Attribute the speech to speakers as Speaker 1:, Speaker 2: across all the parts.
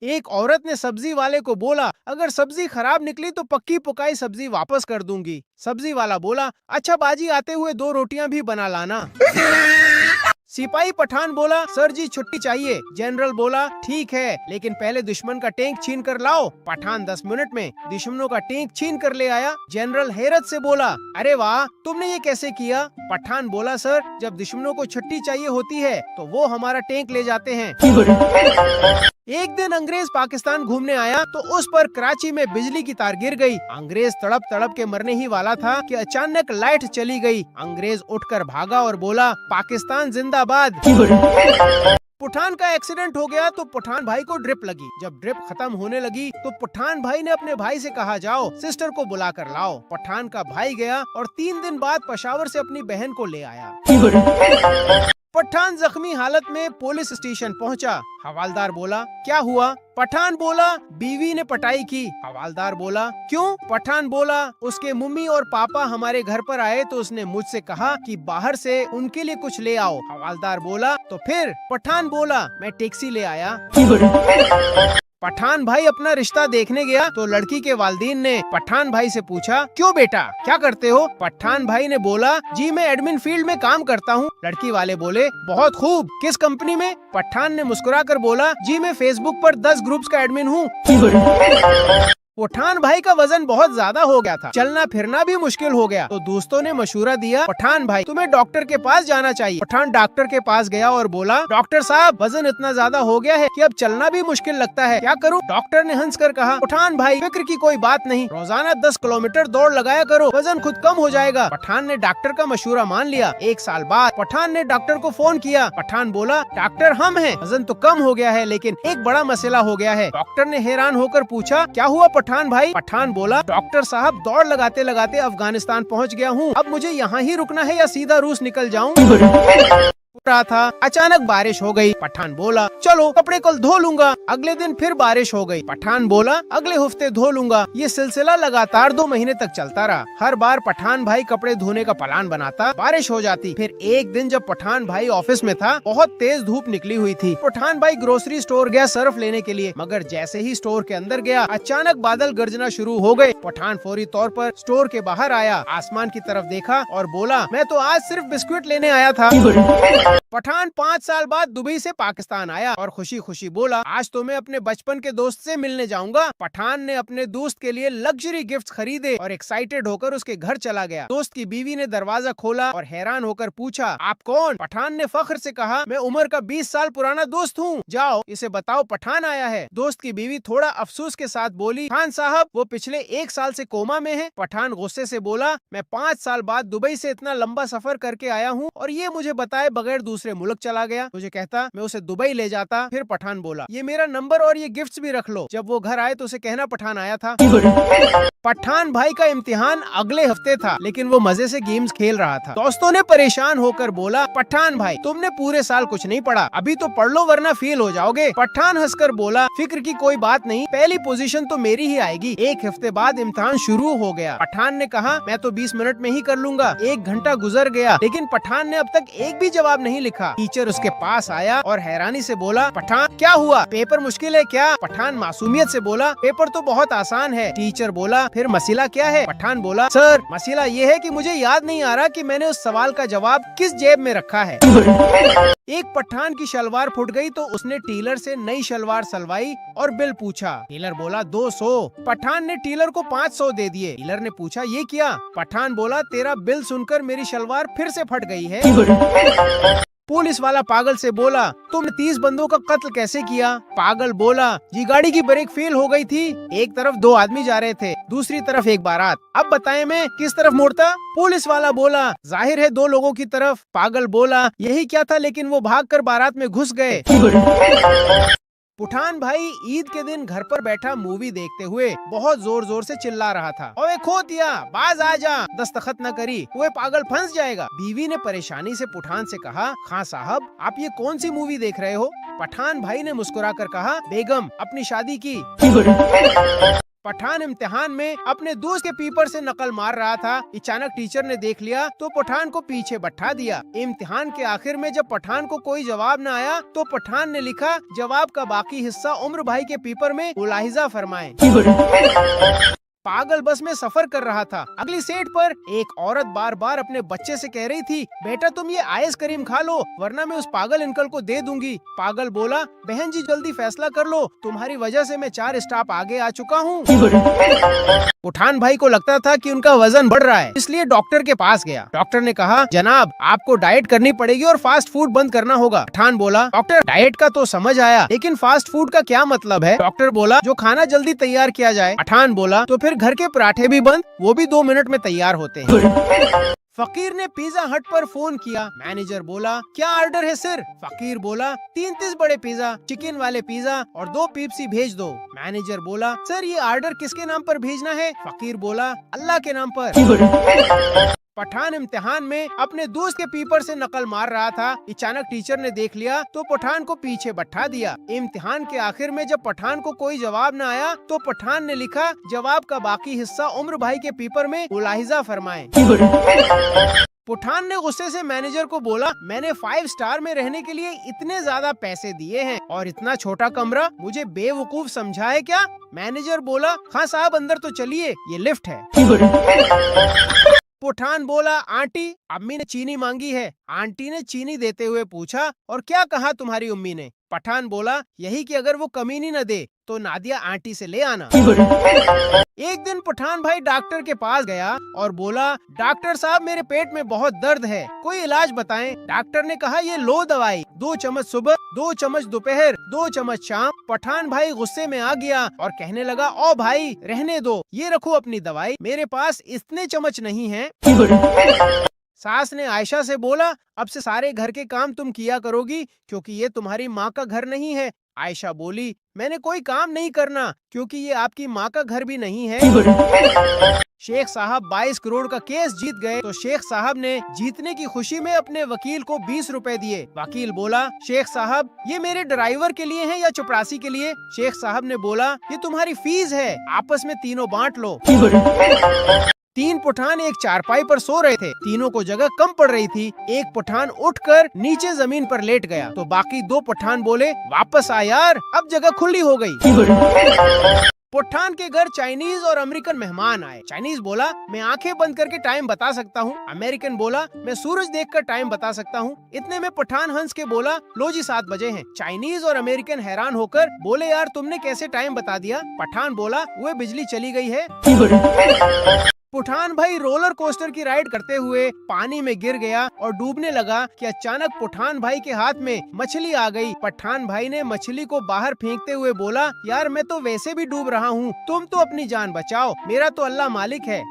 Speaker 1: एक औरत ने सब्जी वाले को बोला, अगर सब्जी खराब निकली तो पक्की पुकाई सब्जी वापस कर दूंगी। सब्जी वाला बोला, अच्छा बाजी आते हुए 2 रोटियां भी बना लाना। सिपाही पठान बोला, सर जी छुट्टी चाहिए। जनरल बोला, ठीक है, लेकिन पहले दुश्मन का टैंक छीन कर लाओ। पठान 10 मिनट में दुश्मनों का टैंक छीन कर ले आया। जनरल हैरत से बोला, अरे वाह, तुमने ये कैसे किया? पठान बोला, सर जब दुश्मनों को छुट्टी चाहिए होती है तो वो हमारा टैंक ले जाते हैं। एक दिन अंग्रेज पाकिस्तान घूमने आया तो उस पर कराची में बिजली की तार गिर गई। अंग्रेज तड़प तड़प के मरने ही वाला था कि अचानक लाइट चली गई। अंग्रेज उठकर भागा और बोला, पाकिस्तान जिंदाबाद। पठान का एक्सीडेंट हो गया तो पठान भाई को ड्रिप लगी। जब ड्रिप खत्म होने लगी तो पठान भाई ने अपने भाई से कहा, जाओ सिस्टर को बुला कर लाओ। पठान का भाई गया और 3 दिन बाद पेशावर से अपनी बहन को ले आया। पठान जख्मी हालत में पुलिस स्टेशन पहुंचा। हवालदार बोला, क्या हुआ? पठान बोला, बीवी ने पटाई की। हवालदार बोला, क्यों? पठान बोला, उसके मम्मी और पापा हमारे घर पर आए तो उसने मुझसे कहा कि बाहर से उनके लिए कुछ ले आओ। हवालदार बोला, तो फिर? पठान बोला, मैं टैक्सी ले आया। पठान भाई अपना रिश्ता देखने गया तो लड़की के वालिदैन ने पठान भाई से पूछा, क्यों बेटा, क्या करते हो? पठान भाई ने बोला, जी मैं एडमिन फील्ड में काम करता हूँ। लड़की वाले बोले, बहुत खूब, किस कंपनी में? पठान ने मुस्कुरा कर बोला, जी मैं फेसबुक पर 10 ग्रुप्स का एडमिन हूँ। पठान भाई का वजन बहुत ज्यादा हो गया था, चलना फिरना भी मुश्किल हो गया तो दोस्तों ने मशूरा दिया, पठान भाई तुम्हें डॉक्टर के पास जाना चाहिए। पठान डॉक्टर के पास गया और बोला, डॉक्टर साहब वजन इतना ज्यादा हो गया है कि अब चलना भी मुश्किल लगता है, क्या करूं? डॉक्टर ने हंस कर कहा, पठान भाई फिक्र की कोई बात नहीं, रोजाना 10 किलोमीटर दौड़ लगाया करो, वजन खुद कम हो जाएगा। पठान ने डॉक्टर का मशूरा मान लिया। 1 साल बाद पठान ने डॉक्टर को फोन किया। पठान बोला, डॉक्टर हम हैं, वजन तो कम हो गया है लेकिन एक बड़ा मसला हो गया है। डॉक्टर ने हैरान होकर पूछा, क्या हुआ पठान भाई? पठान बोला, डॉक्टर साहब दौड़ लगाते लगाते अफगानिस्तान पहुंच गया हूं, अब मुझे यहाँ ही रुकना है या सीधा रूस निकल जाऊं? रहा था, अचानक बारिश हो गई। पठान बोला, चलो कपड़े कल धो लूंगा। अगले दिन फिर बारिश हो गई। पठान बोला, अगले हफ्ते धो लूंगा। ये सिलसिला लगातार 2 महीने तक चलता रहा। हर बार पठान भाई कपड़े धोने का प्लान बनाता, बारिश हो जाती। फिर एक दिन जब पठान भाई ऑफिस में था, बहुत तेज धूप निकली हुई थी। पठान भाई ग्रोसरी स्टोर गया सर्फ लेने के लिए, मगर जैसे ही स्टोर के अंदर गया अचानक बादल गरजना शुरू हो गए। पठान फौरी तौर पर स्टोर के बाहर आया, आसमान की तरफ देखा और बोला, मैं तो आज सिर्फ बिस्कुट लेने आया था। पठान 5 साल बाद दुबई से पाकिस्तान आया और खुशी खुशी बोला, आज तो मैं अपने बचपन के दोस्त से मिलने जाऊंगा। पठान ने अपने दोस्त के लिए लग्जरी गिफ्ट्स खरीदे और एक्साइटेड होकर उसके घर चला गया। दोस्त की बीवी ने दरवाजा खोला और हैरान होकर पूछा, आप कौन? पठान ने फख्र से कहा, मैं उमर का 20 साल पुराना दोस्त हूँ, जाओ इसे बताओ पठान आया है। दोस्त की बीवी थोड़ा अफसोस के साथ बोली, खान साहब वो पिछले 1 साल से कोमा में है। पठान गुस्से से बोला, मैं 5 साल बाद दुबई से इतना लंबा सफर करके आया हूँ और ये मुझे बताए बगैर दूसरे मुल्क चला गया। मुझे कहता मैं उसे दुबई ले जाता। फिर पठान बोला, ये मेरा नंबर और ये गिफ्ट्स भी रख लो, जब वो घर आए तो उसे कहना पठान आया था। पठान भाई का इम्तिहान अगले हफ्ते था लेकिन वो मजे से गेम्स खेल रहा था। दोस्तों ने परेशान होकर बोला, पठान भाई तुमने पूरे साल कुछ नहीं पढ़ा, अभी तो पढ़ लो वरना फेल हो जाओगे। पठान हंसकर बोला, फिक्र की कोई बात नहीं, पहली पोजीशन तो मेरी ही आएगी। 1 हफ्ते बाद इम्तिहान शुरू हो गया। पठान ने कहा, मैं तो 20 मिनट में ही कर लूंगा। 1 घंटा गुजर गया लेकिन पठान ने अब तक एक भी जवाब नहीं लिखा। टीचर उसके पास आया और हैरानी से बोला, पठान क्या हुआ, पेपर मुश्किल है क्या? पठान मासूमियत से बोला, पेपर तो बहुत आसान है। टीचर बोला, फिर मसला क्या है? पठान बोला, सर मसला ये है कि मुझे याद नहीं आ रहा कि मैंने उस सवाल का जवाब किस जेब में रखा है। एक पठान की शलवार फुट गई तो उसने टेलर से नई शलवार सलवाई और बिल पूछा। टेलर बोला 200। पठान ने टेलर को 500 दे दिए। टेलर ने पूछा, ये क्या? पठान बोला, तेरा बिल सुनकर मेरी शलवार फिर से फट गई है। पुलिस वाला पागल से बोला, तुमने 30 बंदों का कत्ल कैसे किया? पागल बोला, जी गाड़ी की ब्रेक फेल हो गई थी, एक तरफ 2 आदमी जा रहे थे, दूसरी तरफ एक बारात, अब बताएं मैं किस तरफ मुड़ता? पुलिस वाला बोला, जाहिर है 2 लोगों की तरफ। पागल बोला, यही क्या था, लेकिन वो भागकर बारात में घुस गए। पठान भाई ईद के दिन घर पर बैठा मूवी देखते हुए बहुत जोर जोर से चिल्ला रहा था, ओए खोतिया बाज आजा, दस्तखत न करी वो पागल फंस जाएगा। बीवी ने परेशानी से पठान से कहा, खां साहब आप ये कौन सी मूवी देख रहे हो? पठान भाई ने मुस्कुरा कर कहा, बेगम अपनी शादी की। पठान इम्तिहान में अपने दोस्त के पेपर से नकल मार रहा था। अचानक टीचर ने देख लिया तो पठान को पीछे बैठा दिया। इम्तिहान के आखिर में जब पठान को कोई जवाब न आया तो पठान ने लिखा, जवाब का बाकी हिस्सा उम्र भाई के पेपर में मुलाहिजा फरमाएं। पागल बस में सफर कर रहा था। अगली सीट पर एक औरत बार बार अपने बच्चे से कह रही थी, बेटा तुम ये आइसक्रीम खा लो वरना मैं उस पागल अंकल को दे दूंगी। पागल बोला, बहन जी जल्दी फैसला कर लो, तुम्हारी वजह से मैं 4 स्टॉप आगे आ चुका हूँ। पठान भाई को लगता था कि उनका वजन बढ़ रहा है, इसलिए डॉक्टर के पास गया। डॉक्टर ने कहा, जनाब आपको डाइट करनी पड़ेगी और फास्ट फूड बंद करना होगा। पठान बोला, डॉक्टर डाइट का तो समझ आया लेकिन फास्ट फूड का क्या मतलब है? डॉक्टर बोला, जो खाना जल्दी तैयार किया जाए। पठान बोला, तो फिर घर के पराठे भी बंद, वो भी 2 मिनट में तैयार होते हैं। फकीर ने पिज्जा हट पर फोन किया। मैनेजर बोला, क्या ऑर्डर है सर? फकीर बोला, 3 बड़े पिज्जा, चिकन वाले पिज्जा और 2 पेप्सी भेज दो। मैनेजर बोला, सर ये ऑर्डर किसके नाम पर भेजना है? फकीर बोला, अल्लाह के नाम पर। पठान इम्तिहान में अपने दोस्त के पेपर से नकल मार रहा था। अचानक टीचर ने देख लिया तो पठान को पीछे बैठा दिया। इम्तिहान के आखिर में जब पठान को कोई जवाब न आया तो पठान ने लिखा, जवाब का बाकी हिस्सा उम्र भाई के पेपर में मुलाहिजा फरमाएं। पठान ने गुस्से से मैनेजर को बोला, मैंने 5 स्टार में रहने के लिए इतने ज्यादा पैसे दिए हैं और इतना छोटा कमरा, मुझे बेवकूफ समझा है क्या? मैनेजर बोला, हाँ साहब अंदर तो चलिए, ये लिफ्ट है। पठान बोला, आंटी अम्मी ने चीनी मांगी है। आंटी ने चीनी देते हुए पूछा, और क्या कहा तुम्हारी अम्मी ने? पठान बोला, यही कि अगर वो कमीनी न दे तो नादिया आंटी से ले आना। एक दिन पठान भाई डॉक्टर के पास गया और बोला, डॉक्टर साहब मेरे पेट में बहुत दर्द है, कोई इलाज बताएं। डॉक्टर ने कहा, ये लो दवाई, 2 चम्मच सुबह, 2 चम्मच दोपहर, 2 चम्मच शाम। पठान भाई गुस्से में आ गया और कहने लगा, ओ भाई रहने दो, ये रखो अपनी दवाई, मेरे पास इतने चम्मच नहीं है। सास ने आयशा से बोला, अब से सारे घर के काम तुम किया करोगी क्योंकि ये तुम्हारी माँ का घर नहीं है। आयशा बोली, मैंने कोई काम नहीं करना क्योंकि ये आपकी माँ का घर भी नहीं है। शेख साहब 22 करोड़ का केस जीत गए तो शेख साहब ने जीतने की खुशी में अपने वकील को 20 रुपए दिए। वकील बोला, शेख साहब ये मेरे ड्राइवर के लिए है या चपरासी के लिए? शेख साहब ने बोला, ये तुम्हारी फीस है, आपस में तीनों बांट लो। 3 पठान एक चारपाई पर सो रहे थे। तीनों को जगह कम पड़ रही थी। एक पठान उठकर नीचे जमीन पर लेट गया तो बाकी 2 पठान बोले, वापस आ यार, अब जगह खुली हो गई। पठान के घर चाइनीज और अमेरिकन मेहमान आए। चाइनीज बोला, मैं आंखें बंद करके टाइम बता सकता हूँ। अमेरिकन बोला, मैं सूरज देखकर टाइम बता सकता हूँ। इतने में पठान हंस के बोला, लो जी 7 बजे हैं। चाइनीज और अमेरिकन हैरान होकर बोले, यार तुमने कैसे टाइम बता दिया? पठान बोला, वो बिजली चली गई है। पठान भाई रोलर कोस्टर की राइड करते हुए पानी में गिर गया और डूबने लगा कि अचानक पठान भाई के हाथ में मछली आ गई। पठान भाई ने मछली को बाहर फेंकते हुए बोला, यार मैं तो वैसे भी डूब रहा हूँ, तुम तो अपनी जान बचाओ, मेरा तो अल्लाह मालिक है।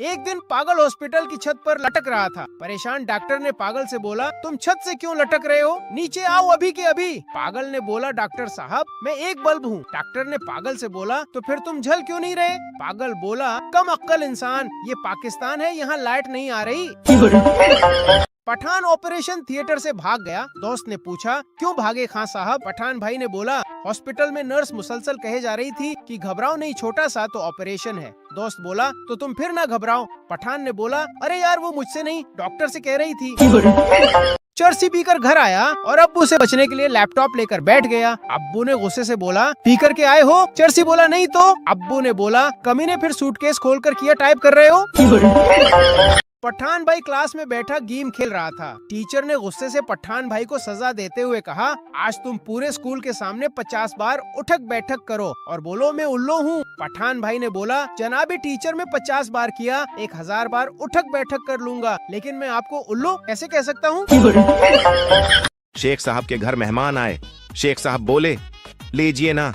Speaker 1: एक दिन पागल हॉस्पिटल की छत पर लटक रहा था। परेशान डॉक्टर ने पागल से बोला, तुम छत से क्यों लटक रहे हो? नीचे आओ अभी के अभी। पागल ने बोला, डॉक्टर साहब मैं एक बल्ब हूँ। डॉक्टर ने पागल से बोला, तो फिर तुम झल क्यों नहीं रहे? पागल बोला, कम अक्कल इंसान, ये पाकिस्तान है, यहाँ लाइट नहीं आ रही। पठान ऑपरेशन थिएटर से भाग गया। दोस्त ने पूछा, क्यों भागे खां साहब? पठान भाई ने बोला, हॉस्पिटल में नर्स मुसलसल कहे जा रही थी कि घबराओ नहीं, छोटा सा तो ऑपरेशन है। दोस्त बोला, तो तुम फिर ना घबराओ। पठान ने बोला, अरे यार वो मुझसे नहीं, डॉक्टर से कह रही थी। चरसी पीकर घर आया और अब्बू से बचने के लिए लैपटॉप लेकर बैठ गया। अब्बू ने गुस्से से बोला, पीकर के आए हो? चरसी बोला, नहीं तो। अब्बू ने बोला, कमीने फिर सूटकेस खोलकर किया टाइप कर रहे हो? पठान भाई क्लास में बैठा गेम खेल रहा था। टीचर ने गुस्से से पठान भाई को सजा देते हुए कहा, आज तुम पूरे स्कूल के सामने 50 बार उठक बैठक करो और बोलो मैं उल्लू हूँ। पठान भाई ने बोला, जनाबी टीचर मैं 50 बार किया, 1000 बार उठक बैठक कर लूंगा, लेकिन मैं आपको उल्लू कैसे कह सकता हूँ?
Speaker 2: शेख साहब के घर मेहमान आए। शेख साहब बोले, लीजिए ना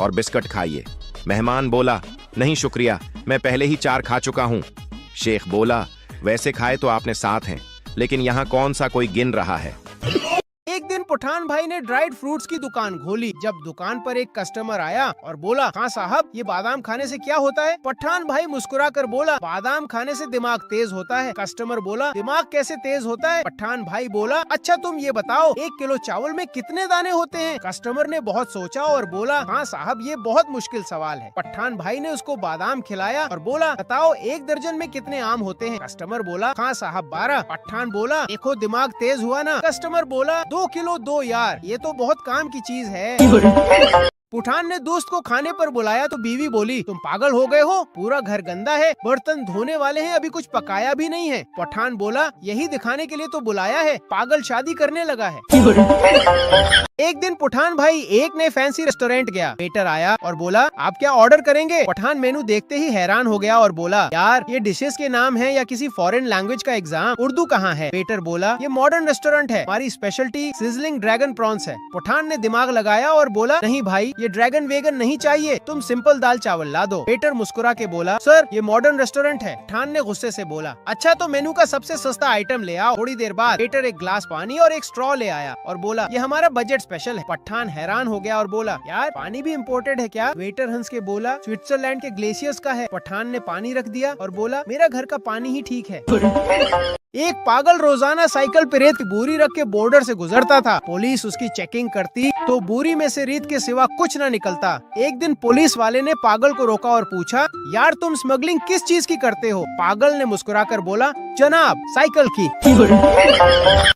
Speaker 2: और बिस्कुट खाइए। मेहमान बोला, नहीं शुक्रिया, मैं पहले ही 4 खा चुका हूँ। शेख बोला, वैसे खाए तो आपने 7 हैं, लेकिन यहाँ कौन सा कोई गिन रहा है?
Speaker 1: एक दिन पठान भाई ने ड्राइड फ्रूट्स की दुकान खोली। जब दुकान पर एक कस्टमर आया और बोला, हाँ साहब, ये बादाम खाने से क्या होता है? पठान भाई मुस्कुरा कर बोला, बादाम खाने से दिमाग तेज होता है। कस्टमर बोला, दिमाग कैसे तेज होता है? पठान भाई बोला, अच्छा तुम ये बताओ, 1 किलो चावल में कितने दाने होते हैं? कस्टमर ने बहुत सोचा और बोला, हाँ साहब, ये बहुत मुश्किल सवाल है। पठान भाई ने उसको बादाम खिलाया और बोला, बताओ 1 दर्जन में कितने आम होते हैं? कस्टमर बोला, हाँ साहब 12। पठान बोला, देखो दिमाग तेज हुआ ना? कस्टमर बोला, 2 किलो दो यार, ये तो बहुत काम की चीज है। पठान ने दोस्त को खाने पर बुलाया तो बीवी बोली, तुम पागल हो गए हो? पूरा घर गंदा है, बर्तन धोने वाले हैं, अभी कुछ पकाया भी नहीं है। पठान बोला, यही दिखाने के लिए तो बुलाया है, पागल शादी करने लगा है। एक दिन पठान भाई एक ने फैंसी रेस्टोरेंट गया। वेटर आया और बोला, आप क्या ऑर्डर करेंगे? पठान मेनू देखते ही हैरान हो गया और बोला, यार ये डिशेस के नाम हैं या किसी फॉरेन लैंग्वेज का एग्जाम? उर्दू कहाँ है? वेटर बोला, ये मॉडर्न रेस्टोरेंट है, हमारी स्पेशलिटी सिजलिंग ड्रैगन प्रॉन्स है। पठान ने दिमाग लगाया और बोला, नहीं भाई, ये ड्रैगन वेगन नहीं चाहिए, तुम सिंपल दाल चावल ला दो। वेटर मुस्कुरा के बोला, सर ये मॉडर्न रेस्टोरेंट है। पठान ने गुस्से से बोला, अच्छा तो मेनू का सबसे सस्ता आइटम ले आओ। थोड़ी देर बाद वेटर एक ग्लास पानी और एक स्ट्रॉ ले आया और बोला, ये हमारा बजट स्पेशल है। पठान हैरान हो गया और बोला, यार पानी भी इम्पोर्टेड है क्या? वेटर हंस के बोला, स्विट्जरलैंड के ग्लेशियर्स का है। पठान ने पानी रख दिया और बोला, मेरा घर का पानी ही ठीक है। एक पागल रोजाना साइकिल पे रेत की बोरी रख के बॉर्डर से गुजरता था। पुलिस उसकी चेकिंग करती तो बोरी में से रेत के सिवा कुछ न निकलता। एक दिन पुलिस वाले ने पागल को रोका और पूछा, यार तुम स्मगलिंग किस चीज की करते हो? पागल ने मुस्कुराकर बोला, जनाब साइकिल की।